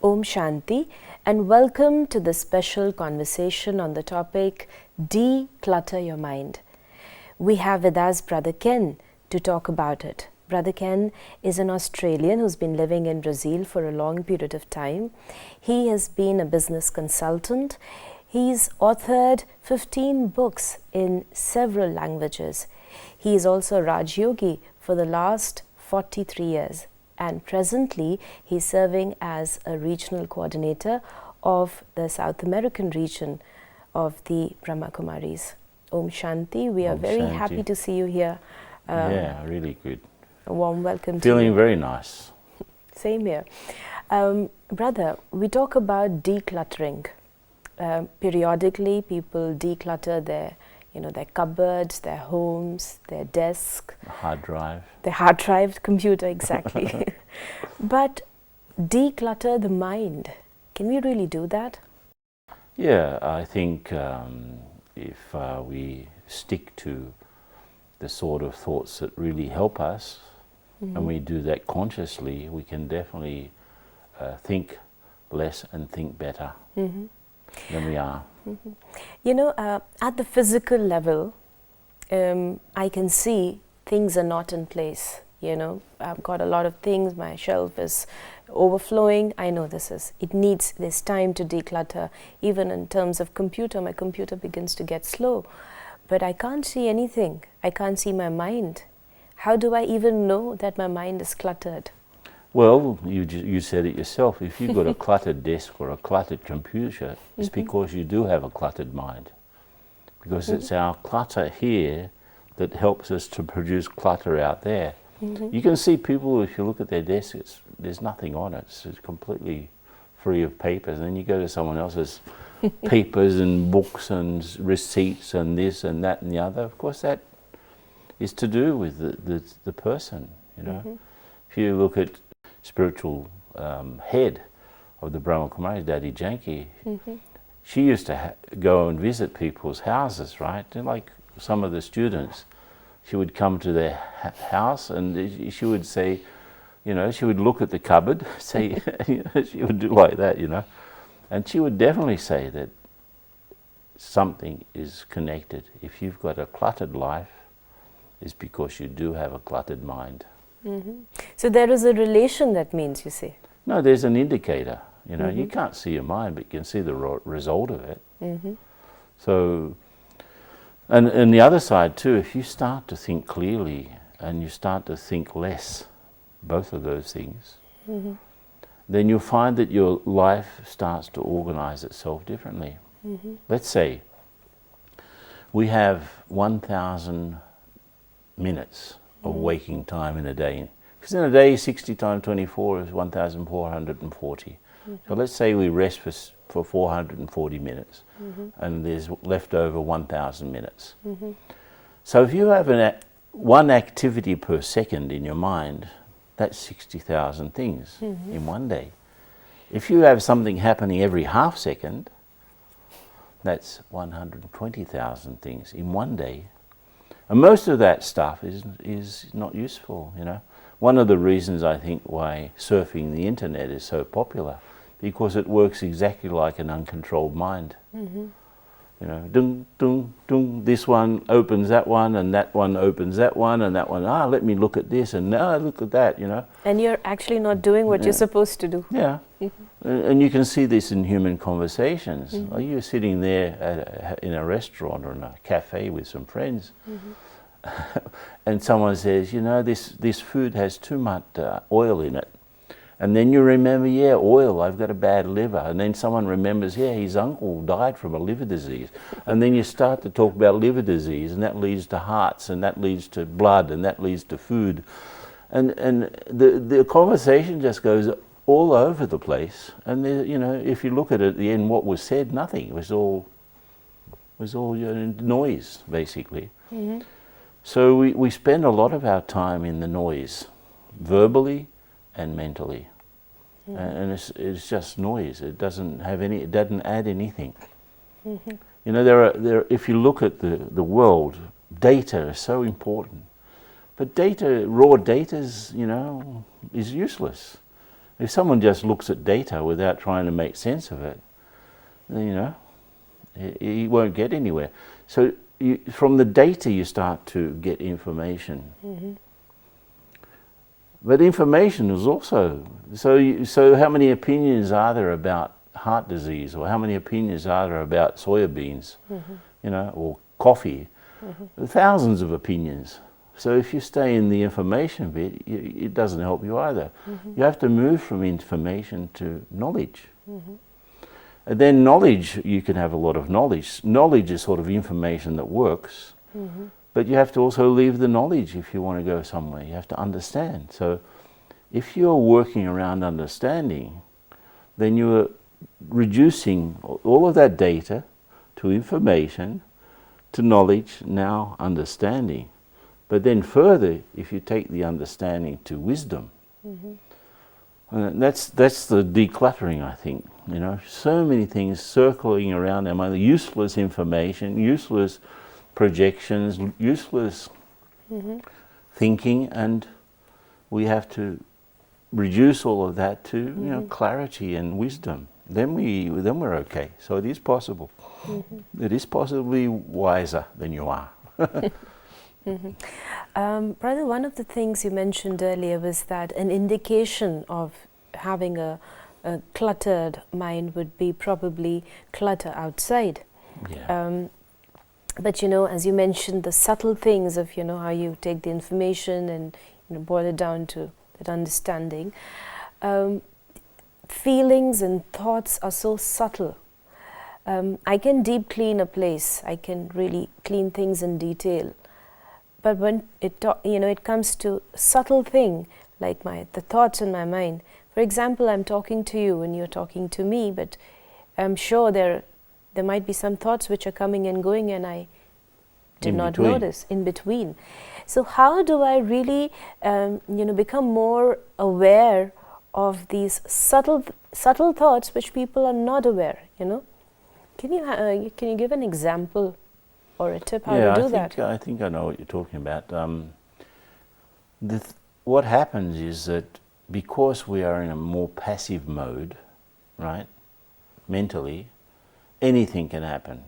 Om Shanti, and welcome to this special conversation on the topic Declutter Your Mind. We have with us Brother Ken to talk about it. Brother Ken is an Australian who's been living in Brazil for a long period of time. He has been a business consultant. He's authored 15 books in several languages. He is also a Raj Yogi for the last 43 years. And presently, he's serving as a regional coordinator of the South American region of the Brahma Kumaris. Om Shanti, we are very happy to see you here. Yeah, really good. A warm welcome to you. Feeling very nice. Same here. Brother, we talk about decluttering. Periodically, people declutter their cupboards, their homes, their desk. The hard drive. The hard drive, computer, exactly. But declutter the mind. Can we really do that? Yeah, I think if we stick to the sort of thoughts that really help us, and we do that consciously, we can definitely think less and think better than we are. You know, at the physical level, I can see things are not in place. You know, I've got a lot of things, my shelf is overflowing. I know there's time to declutter. Even in terms of computer, my computer begins to get slow. But I can't see anything. I can't see my mind. How do I even know that my mind is cluttered? Well, you said it yourself. If you've got a cluttered desk or a cluttered computer, it's because you do have a cluttered mind. Because it's our clutter here that helps us to produce clutter out there. You can see people, if you look at their desks, there's nothing on it. It's completely free of papers. And then you go to someone else's papers and books and receipts and this and that and the other. Of course, that is to do with the person, you know. If you look at spiritual head of the Brahma Kumaris, Daddy Janki, she used to go and visit people's houses, right? And like some of the students, she would come to their house and she would say, you know, she would look at the cupboard, say, she would do like that, you know, and she would definitely say that something is connected. If you've got a cluttered life, it's because you do have a cluttered mind. So there is a relation, that means, you say? No, there's an indicator. You know, you can't see your mind, but you can see the result of it. So, and the other side too, if you start to think clearly and you start to think less, both of those things, then you'll find that your life starts to organize itself differently. Let's say we have 1,000 minutes of waking time in a day. Because in a day, 60 times 24 is 1,440. So let's say we rest for 440 minutes, and there's left over 1,000 minutes. So if you have one activity per second in your mind, that's 60,000 things in one day. If you have something happening every half second, that's 120,000 things in one day. And most of that stuff is not useful, you know. One of the reasons I think why surfing the internet is so popular, because it works exactly like an uncontrolled mind. You know, dung, dung, dung, this one opens that one, and that one opens that one, and that one, let me look at this, and look at that, you know. And you're actually not doing what you're supposed to do. Yeah. And you can see this in human conversations. Like you're sitting there in a restaurant or in a cafe with some friends, and someone says, you know, this food has too much oil in it. And then you remember, oil, I've got a bad liver. And then someone remembers, his uncle died from a liver disease. And then you start to talk about liver disease, and that leads to hearts, and that leads to blood, and that leads to food. And the conversation just goes all over the place. And you know, if you look at it at the end, what was said, nothing. It was all noise, basically. So we spend a lot of our time in the noise, verbally and mentally, and it's just noise. It doesn't add anything. You know, there. If you look at the world, data is so important, but raw data is useless. If someone just looks at data without trying to make sense of it, then, he won't get anywhere. So from the data you start to get information. But information is also, so how many opinions are there about heart disease, or how many opinions are there about soybeans, or coffee? Thousands of opinions. So if you stay in the information bit, it doesn't help you either. You have to move from information to knowledge. And then knowledge, you can have a lot of knowledge. Knowledge is sort of information that works, but you have to also leave the knowledge if you want to go somewhere. You have to understand. So if you're working around understanding, then you're reducing all of that data to information, to knowledge, now understanding. But then further, if you take the understanding to wisdom, that's the decluttering, I think. So many things circling around our mind, useless information, useless projections, useless thinking, and we have to reduce all of that to clarity and wisdom. Then we're okay. So it is possible. It is possibly wiser than you are. Brother, one of the things you mentioned earlier was that an indication of having a cluttered mind would be probably clutter outside. Yeah. But as you mentioned, the subtle things of how you take the information and boil it down to that understanding. Feelings and thoughts are so subtle. I can deep clean a place. I can really clean things in detail. But when it comes to subtle thing like the thoughts in my mind. For example, I'm talking to you and you're talking to me, but I'm sure there might be some thoughts which are coming and going, and I did not notice in between. So how do I really become more aware of these subtle thoughts which people are not aware? Can you give an example or a tip how to do that? I think I know what you're talking about. What happens is that because we are in a more passive mode, right, mentally, anything can happen.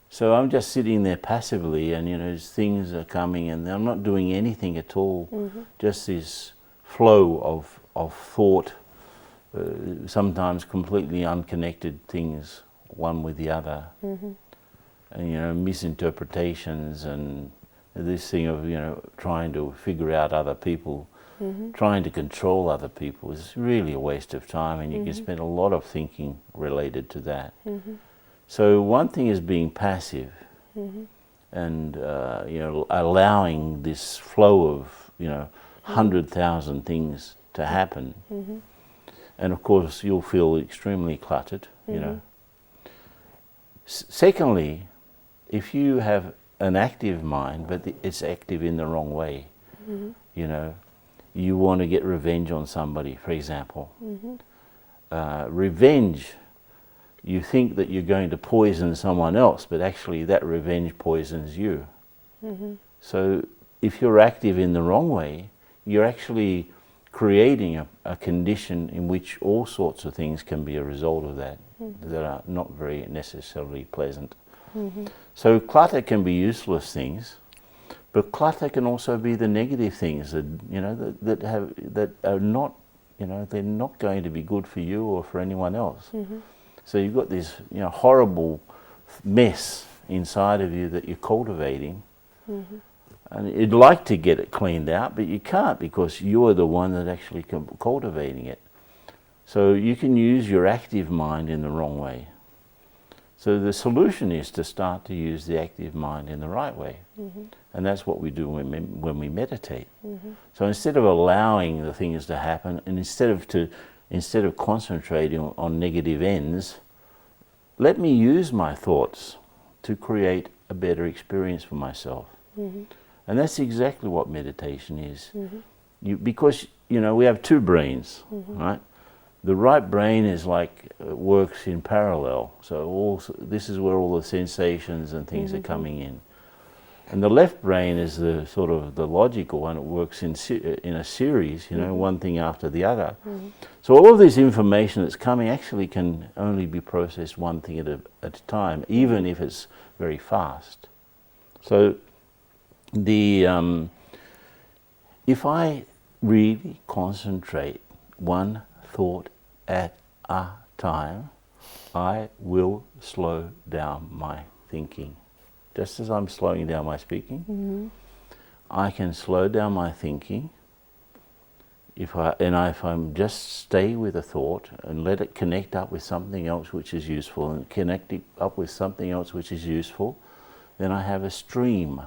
So I'm just sitting there passively, and things are coming, and I'm not doing anything at all. Just this flow of thought, sometimes completely unconnected things, one with the other. And misinterpretations, and this thing of trying to figure out other people, trying to control other people is really a waste of time, and you can spend a lot of thinking related to that. So one thing is being passive, and allowing this flow of 100,000 things to happen, and of course you'll feel extremely cluttered. Secondly, if you have an active mind, but it's active in the wrong way, you want to get revenge on somebody, for example. Revenge, you think that you're going to poison someone else, but actually that revenge poisons you. So if you're active in the wrong way, you're actually creating a condition in which all sorts of things can be a result of that, that are not very necessarily pleasant. So clutter can be useless things, but clutter can also be the negative things that that are not they're not going to be good for you or for anyone else. So you've got this horrible mess inside of you that you're cultivating, and you'd like to get it cleaned out, but you can't because you're the one that actually cultivating it. So you can use your active mind in the wrong way. So the solution is to start to use the active mind in the right way. And that's what we do when we meditate. So instead of allowing the things to happen, and instead of concentrating on negative ends, let me use my thoughts to create a better experience for myself. And that's exactly what meditation is. Because we have two brains, right? The right brain is works in parallel. So this is where all the sensations and things are coming in. And the left brain is the sort of the logical one. It works in a series, you know, one thing after the other. So all of this information that's coming actually can only be processed one thing at a time, even if it's very fast. So if I really concentrate one thought at a time, I will slow down my thinking. Just as I'm slowing down my speaking, I can slow down my thinking if I'm just stay with a thought and let it connect up with something else which is useful, and connect it up with something else which is useful, then I have a stream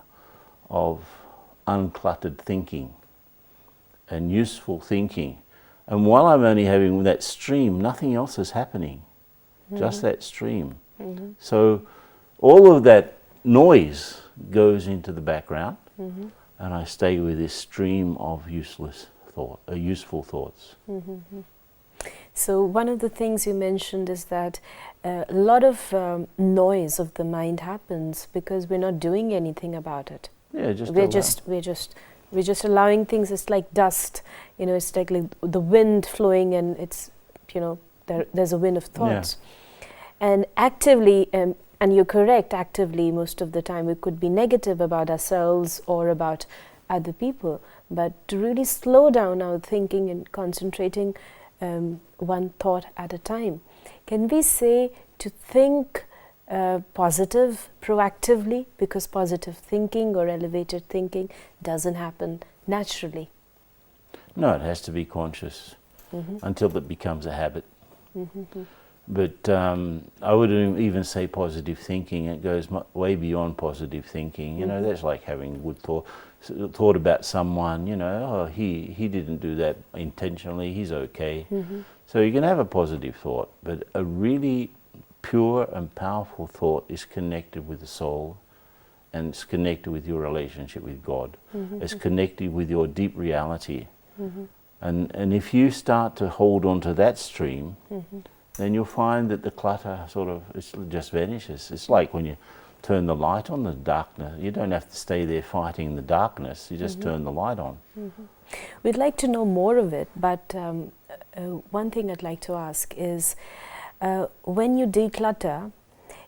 of uncluttered thinking and useful thinking. And while I'm only having that stream, nothing else is happening, just that stream. So all of that noise goes into the background, and I stay with this stream of useful thoughts. So one of the things you mentioned is that a lot of noise of the mind happens because we're not doing anything about it. Yeah, we're just allowing things. It's like dust, you know. It's like the wind flowing, and it's, you know, there's a wind of thoughts. And actively, and you're correct, actively most of the time we could be negative about ourselves or about other people. But to really slow down our thinking and concentrating one thought at a time, can we say to think positive proactively, because positive thinking or elevated thinking doesn't happen naturally? No, it has to be conscious until it becomes a habit. But I wouldn't even say positive thinking. It goes way beyond positive thinking. You know, that's like having good thought about someone. You know, oh, he didn't do that intentionally. He's okay. So you can have a positive thought, but a really pure and powerful thought is connected with the soul, and it's connected with your relationship with God. It's connected with your deep reality. And if you start to hold on to that stream, then you'll find that the clutter just vanishes. It's like when you turn the light on, the darkness. You don't have to stay there fighting the darkness. You just turn the light on. We'd like to know more of it, but one thing I'd like to ask is, when you declutter,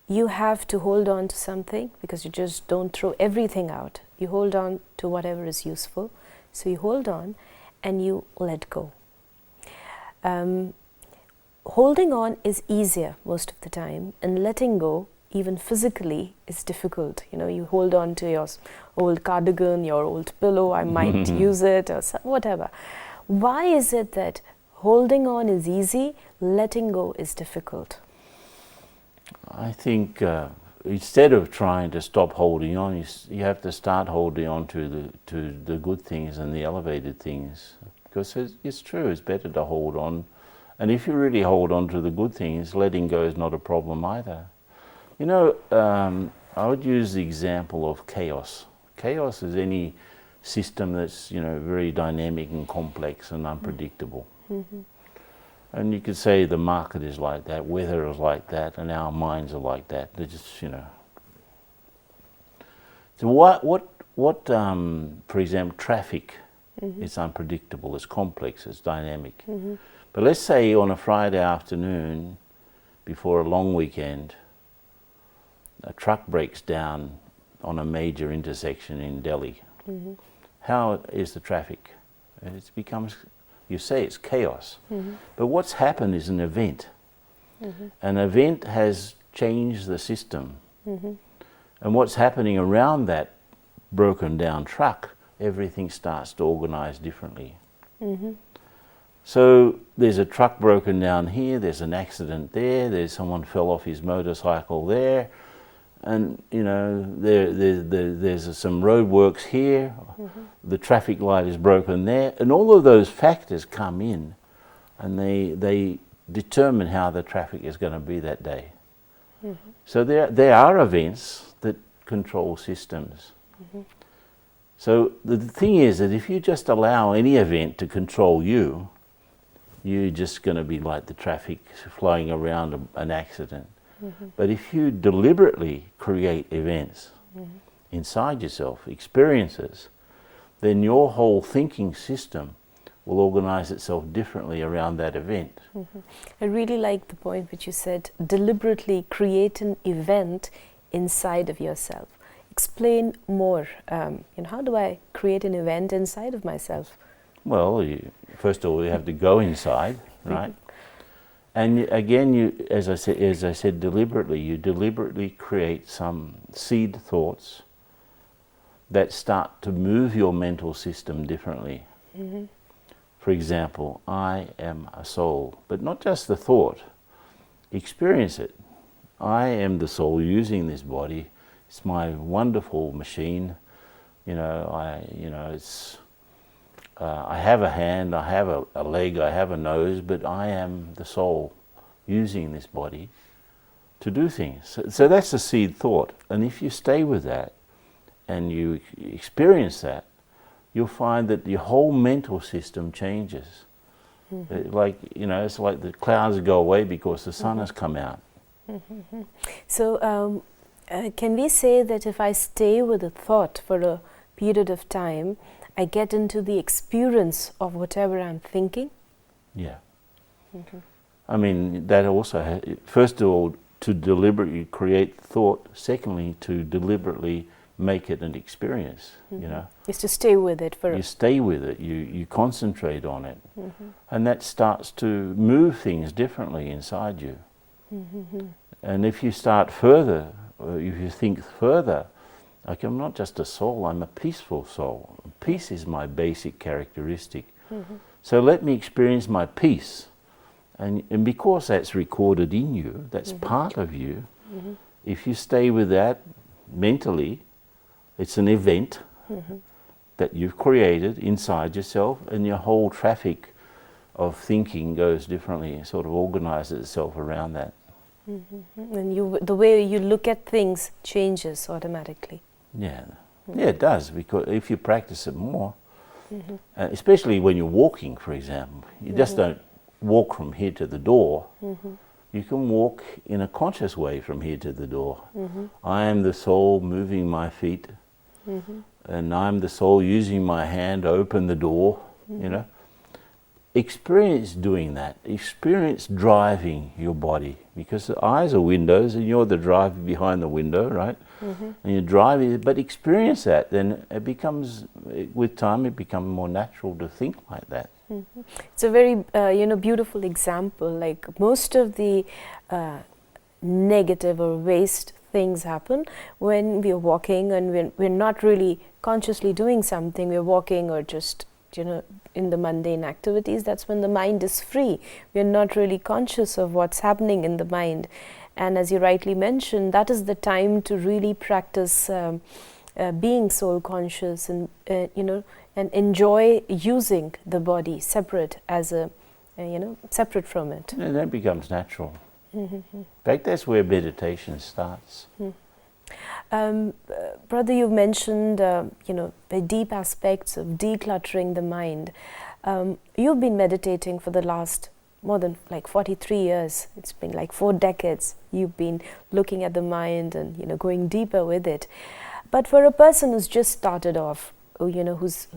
you have to hold on to something, because you just don't throw everything out. You hold on to whatever is useful. So you hold on and you let go. Holding on is easier most of the time, and letting go, even physically, is difficult. You know, you hold on to your old cardigan, your old pillow, I might use it, or whatever. Why is it that holding on is easy, letting go is difficult? I think instead of trying to stop holding on, you have to start holding on to the good things and the elevated things. Because it's true, it's better to hold on. And if you really hold on to the good things, letting go is not a problem either. You know, I would use the example of chaos. Chaos is any system that's, you know, very dynamic and complex and unpredictable. And you could say the market is like that, weather is like that, and our minds are like that. They're just, you know. So what for example, traffic is unpredictable, it's complex, it's dynamic. But let's say on a Friday afternoon, before a long weekend, a truck breaks down on a major intersection in Delhi. How is the traffic? It becomes, you say it's chaos. But what's happened is an event. An event has changed the system. And what's happening around that broken down truck, everything starts to organize differently. So there's a truck broken down here, there's an accident there, there's someone fell off his motorcycle there, and you know there's some roadworks here, the traffic light is broken there, and all of those factors come in, and they determine how the traffic is going to be that day. So there are events that control systems. So the thing is that if you just allow any event to control you, you're just going to be like the traffic flowing around an accident. But if you deliberately create events, inside yourself experiences, then your whole thinking system will organize itself differently around that event. I really like the point which you said, deliberately create an event inside of yourself. Explain more. How do I create an event inside of myself? Well, first of all, you have to go inside, right? And again, as I said, deliberately, you deliberately create some seed thoughts that start to move your mental system differently. For example, I am a soul, but not just the thought. Experience it. I am the soul using this body. It's my wonderful machine. I have a hand, I have a leg, I have a nose, but I am the soul using this body to do things. So that's a seed thought. And if you stay with that and you experience that, you'll find that your whole mental system changes. It's like the clouds go away because the sun has come out. So can we say that if I stay with a thought for a period of time, I get into the experience of whatever I'm thinking? Yeah. I mean, that also, first of all, to deliberately create thought. Secondly, to deliberately make it an experience, Is to stay with it for... You stay with it, you concentrate on it. And that starts to move things differently inside you. And if you start further, or if you think further, like, I'm not just a soul, I'm a peaceful soul. Peace is my basic characteristic. So let me experience my peace. And because that's recorded in you, that's part of you, if you stay with that mentally, it's an event that you've created inside yourself, and your whole traffic of thinking goes differently, it sort of organizes itself around that. And the way you look at things changes automatically. Yeah, it does, because if you practice it more, especially when you're walking, for example, you just don't walk from here to the door. You can walk in a conscious way from here to the door. I am the soul moving my feet, and I'm the soul using my hand to open the door, Experience doing that. Experience driving your body, because the eyes are windows and you're the driver behind the window, right? And you drive it, but experience that, then it becomes, with time, it becomes more natural to think like that. It's a very, beautiful example. Like, most of the negative or waste things happen when we're walking and we're not really consciously doing something. We're walking or just, in the mundane activities. That's when the mind is free. We're not really conscious of what's happening in the mind. And as you rightly mentioned, that is the time to really practice being soul conscious and, and enjoy using the body separate as a, separate from it. And that becomes natural. In fact, that's where meditation starts. Brother, you've mentioned, the deep aspects of decluttering the mind. You've been meditating for the last more than 43 years. It's been 4 decades. You've been looking at the mind and, going deeper with it. But for a person who's just started off, who's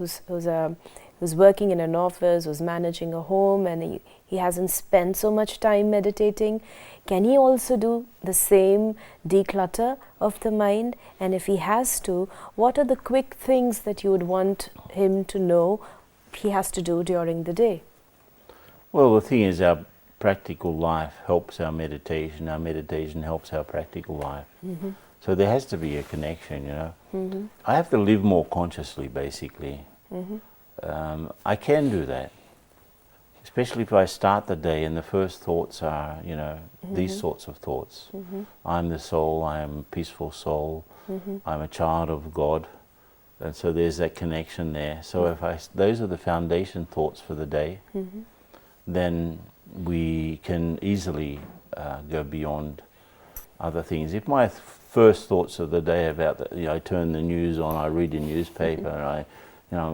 working in an office, who's managing a home, and he hasn't spent so much time meditating, can he also do the same declutter of the mind? And if he has to, what are the quick things that you would want him to know he has to do during the day? Well, the thing is, our practical life helps our meditation helps our practical life. So there has to be a connection, I have to live more consciously, basically. I can do that, especially if I start the day and the first thoughts are, these sorts of thoughts. I'm the soul, I am a peaceful soul, I'm a child of God. And so there's that connection there. So if those are the foundation thoughts for the day, then we can easily go beyond other things. If my first thoughts of the day about I turn the news on, I read the newspaper, and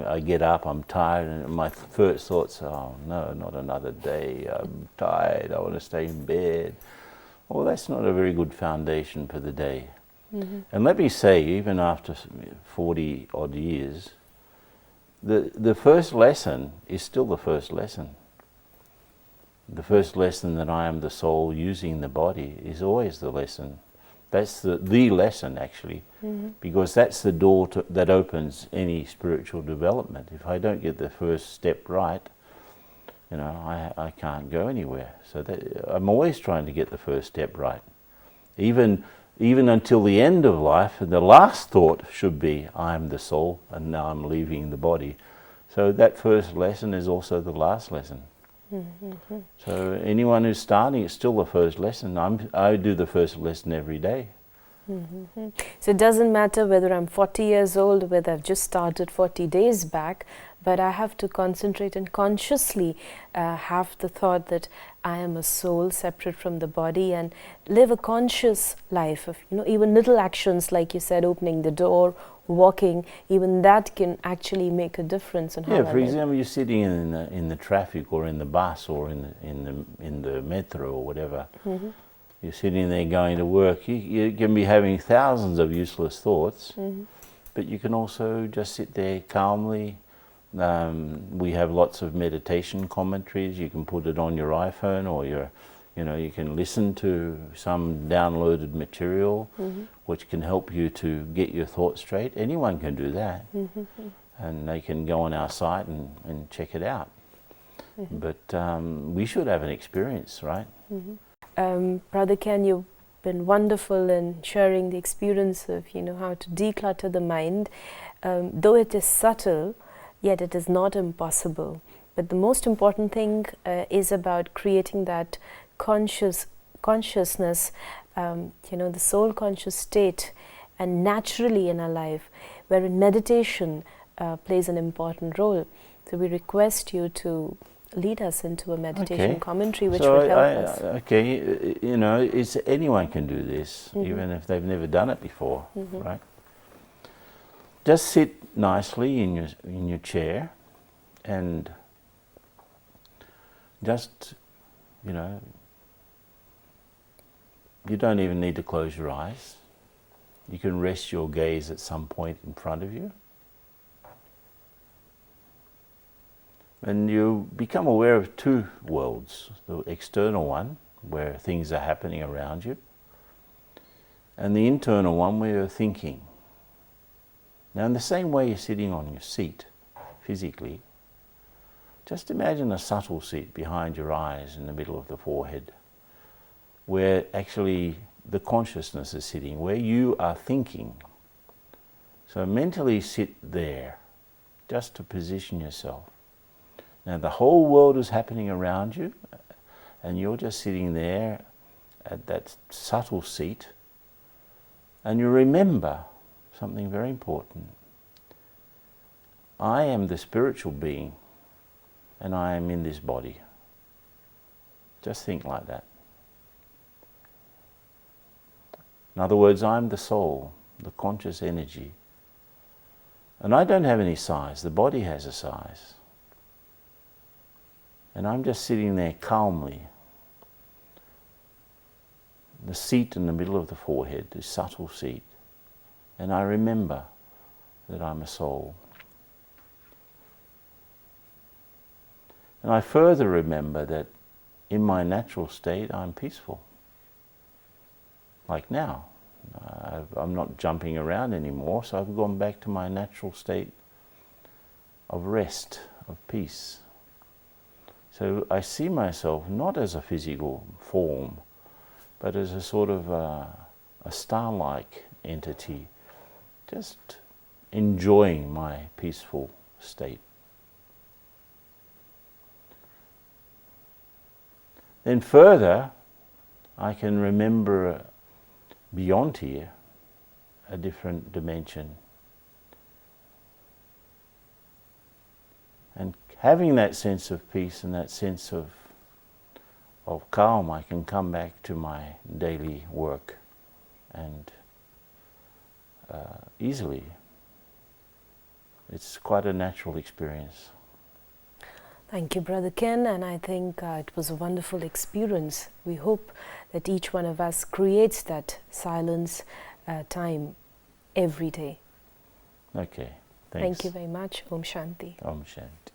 I get up, I'm tired, and my first thoughts are, oh no, not another day, I'm tired, I want to stay in bed. Well, that's not a very good foundation for the day. And let me say, even after 40 odd years, the first lesson is still the first lesson. The first lesson that I am the soul using the body is always the lesson. That's the lesson, actually, because that's the door that opens any spiritual development. If I don't get the first step right, you know, I can't go anywhere. So I'm always trying to get the first step right. Even until the end of life, and the last thought should be, I am the soul, and now I'm leaving the body. So that first lesson is also the last lesson. So anyone who's starting, it's still the first lesson. I do the first lesson every day. So it doesn't matter whether I'm 40 years old, whether I've just started 40 days back, but I have to concentrate and consciously have the thought that I am a soul separate from the body, and live a conscious life of, you know, even little actions like you said, opening the door, walking, even that can actually make a difference on how I live. For example, you're sitting in the traffic or in the bus or in the metro or whatever. You're sitting there going to work. You can be having thousands of useless thoughts, but you can also just sit there calmly. We have lots of meditation commentaries. You can put it on your iPhone, or you can listen to some downloaded material which can help you to get your thoughts straight. Anyone can do that. And they can go on our site and check it out. But we should have an experience, right? Brother Ken, you've been wonderful in sharing the experience of, how to declutter the mind. Though it is subtle, yet it is not impossible. But the most important thing is about creating that consciousness, the soul conscious state, and naturally in our life, wherein meditation plays an important role. So we request you to lead us into a meditation commentary which would help us. It's anyone can do this, even if they've never done it before, right? Just sit nicely in your chair, and just, you don't even need to close your eyes. You can rest your gaze at some point in front of you. And you become aware of two worlds, the external one, where things are happening around you, and the internal one, where you're thinking. Now, in the same way you're sitting on your seat, physically, just imagine a subtle seat behind your eyes in the middle of the forehead, where actually the consciousness is sitting, where you are thinking. So mentally sit there, just to position yourself. Now the whole world is happening around you, and you're just sitting there at that subtle seat, and you remember something very important. I am the spiritual being, and I am in this body. Just think like that. In other words, I'm the soul, the conscious energy. And I don't have any size, the body has a size. And I'm just sitting there calmly. The seat in the middle of the forehead, this subtle seat. And I remember that I'm a soul. And I further remember that in my natural state I'm peaceful. Like now. I'm not jumping around anymore, so I've gone back to my natural state of rest, of peace. So I see myself not as a physical form, but as a sort of a star-like entity, just enjoying my peaceful state. Then further, I can remember beyond here a different dimension. And having that sense of peace and that sense of calm, I can come back to my daily work and easily. It's quite a natural experience. Thank you, Brother Ken, and I think it was a wonderful experience. We hope that each one of us creates that silence time every day. Okay, thanks. Thank you very much. Om Shanti. Om Shanti.